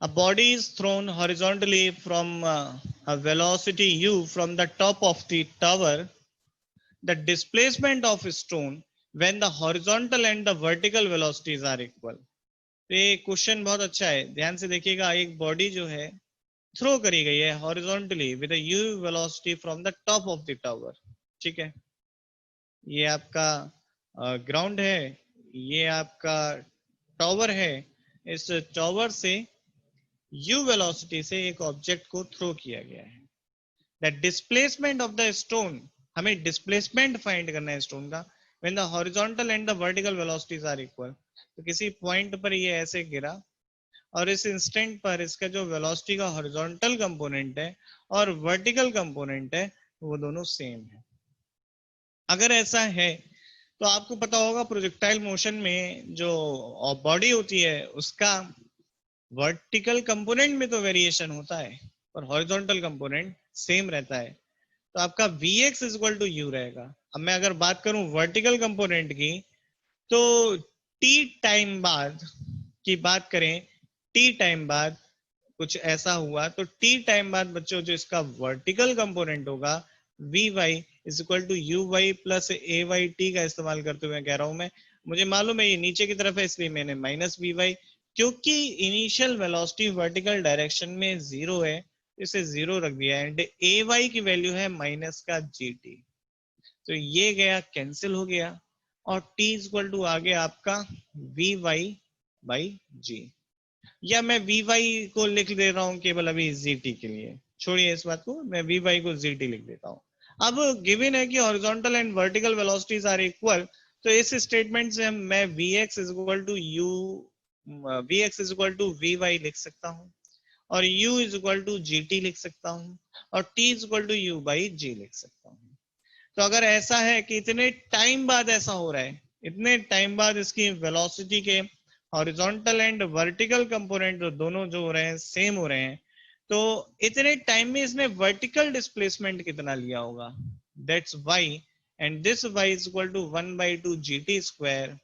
A body is thrown horizontally from a velocity u from the top of the tower. The displacement of a stone when the horizontal and the vertical velocities are equal. तो ये question बहुत अच्छा है, ध्यान से देखिएगा। एक body जो है थ्रो करी गई है horizontally with u velocity from the top of the tower. ठीक है, ये आपका ग्राउंड है, ये आपका टावर है। इस टावर से u वेलोसिटी से एक ऑब्जेक्ट को थ्रो किया गया है। The displacement of the stone, हमें डिस्प्लेसमेंट फाइंड करना है स्टोन का, when the horizontal and the vertical velocities are equal. तो किसी पॉइंट पर ये ऐसे गिरा और इस इंस्टेंट पर इसका जो वेलोसिटी का हॉरिजॉन्टल कंपोनेंट है और वर्टिकल कंपोनेंट है वो दोनों सेम है। अगर ऐसा है तो आपको पता होगा प्रोजेक्टाइल मोशन में जो बॉडी होती है उसका वर्टिकल कंपोनेंट में तो वेरिएशन होता है पर हॉरिजॉन्टल कंपोनेंट सेम रहता है। तो आपका Vx is equal to u रहेगा। अब मैं अगर बात करूं वर्टिकल कंपोनेंट की, तो t टाइम बाद की बात करें, t टाइम बाद कुछ ऐसा हुआ तो t टाइम बाद बच्चों जो इसका वर्टिकल कंपोनेंट होगा Vy is equal to u y plus a y t का इस्तेमाल करते हुए कह रहा हूं मैं। मुझे मालूम है ये नीचे की तरफ है इसलिए मैंने माइनस Vy, क्योंकि इनिशियल वेलोसिटी वर्टिकल डायरेक्शन में जीरो है इसे जीरो रख दिया एंड ए वाई की वैल्यू है माइनस का जी टी। तो ये गया कैंसिल हो गया और t इक्वल टू आ गया आपका वी वाई बाई जी। या मैं वी वाई को लिख दे रहा हूं केवल अभी जी टी के लिए, छोड़िए इस बात को, मैं वी वाई को जी टी लिख देता हूं। अब गिवन है कि horizontal and vertical velocities are equal, तो इस स्टेटमेंट से मैं v x is equal to u v x is equal to v y लिख सकता हूं और u is equal to g t लिख सकता हूं और t is equal to u by g लिख सकता हूं। तो अगर ऐसा है कि इतने टाइम बाद ऐसा हो रहा है, इतने टाइम बाद इसकी वेलोसिटी के हॉरिजॉन्टल एंड वर्टिकल कंपोनेंट दोनों जो हो रहे हैं सेम हो रहे हैं, तो इतने टाइम में इसने वर्टिकल डिस्प्लेसमेंट कितना लिया होगा, that's y, and this y is equal to 1/2 gt square.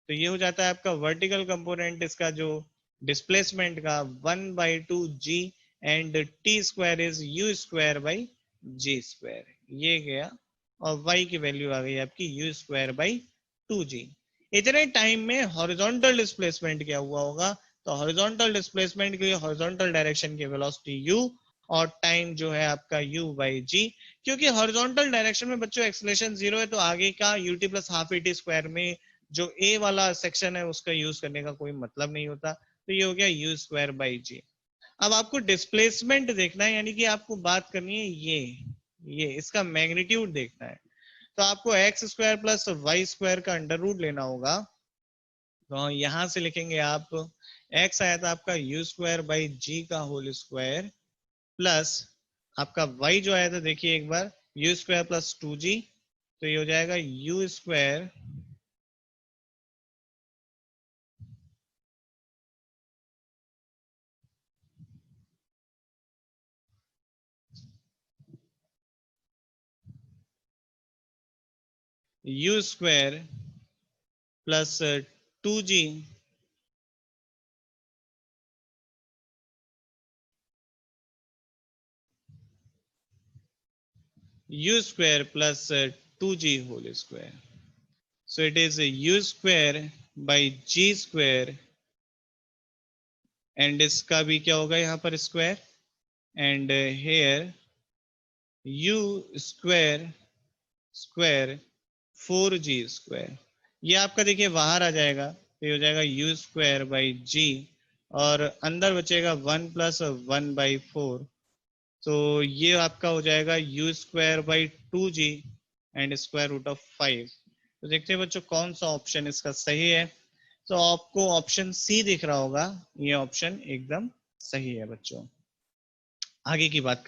तो ये हो जाता है आपका वर्टिकल कंपोनेंट इसका जो डिस्प्लेसमेंट का 1/2 g and t square is u square by g square, ये गया और y की वैल्यू आ गई आपकी u स्क्वायर बाई 2g। इतने टाइम में हॉरिजॉन्टल डिस्प्लेसमेंट क्या हुआ होगा, तो हॉरिजॉन्टल डिस्प्लेसमेंट के लिए हॉरिजॉन्टल डायरेक्शन की वेलोसिटी u और टाइम जो है आपका u बाई जी। क्योंकि हॉरिजॉन्टल डायरेक्शन में बच्चों एक्सेलरेशन जीरो है तो आगे का ut plus half A T square में जो a वाला सेक्शन है उसका यूज करने का कोई मतलब नहीं होता। तो ये हो गया u स्क्वायर बाई जी। अब आपको डिस्प्लेसमेंट देखना है, यानी कि आपको बात करनी है ये इसका मैग्नीट्यूड देखना है। तो आपको x square plus y square का अंडर रूट लेना होगा। तो यहां से लिखेंगे आप x आया था आपका u स्क्वायर बाई जी का होल स्क्वायर प्लस आपका y जो आया था देखिए एक बार u स्क्वायर प्लस 2g, तो ये हो जाएगा u square u square plus 2g u square plus 2g whole square. So it is u square by g square and इसका भी क्या होगा यहाँ पर square and here u square square 4g square, ये आपका देखिए बाहर आ जाएगा तो ये हो जाएगा u square by g और अंदर बचेगा 1 प्लस 1/4, तो ये आपका हो जाएगा u square by 2g and square root of 5। तो देखते हैं बच्चों कौन सा ऑप्शन इसका सही है। तो आपको ऑप्शन सी दिख रहा होगा, ये ऑप्शन एकदम सही है बच्चों। आगे की बात करते हैं।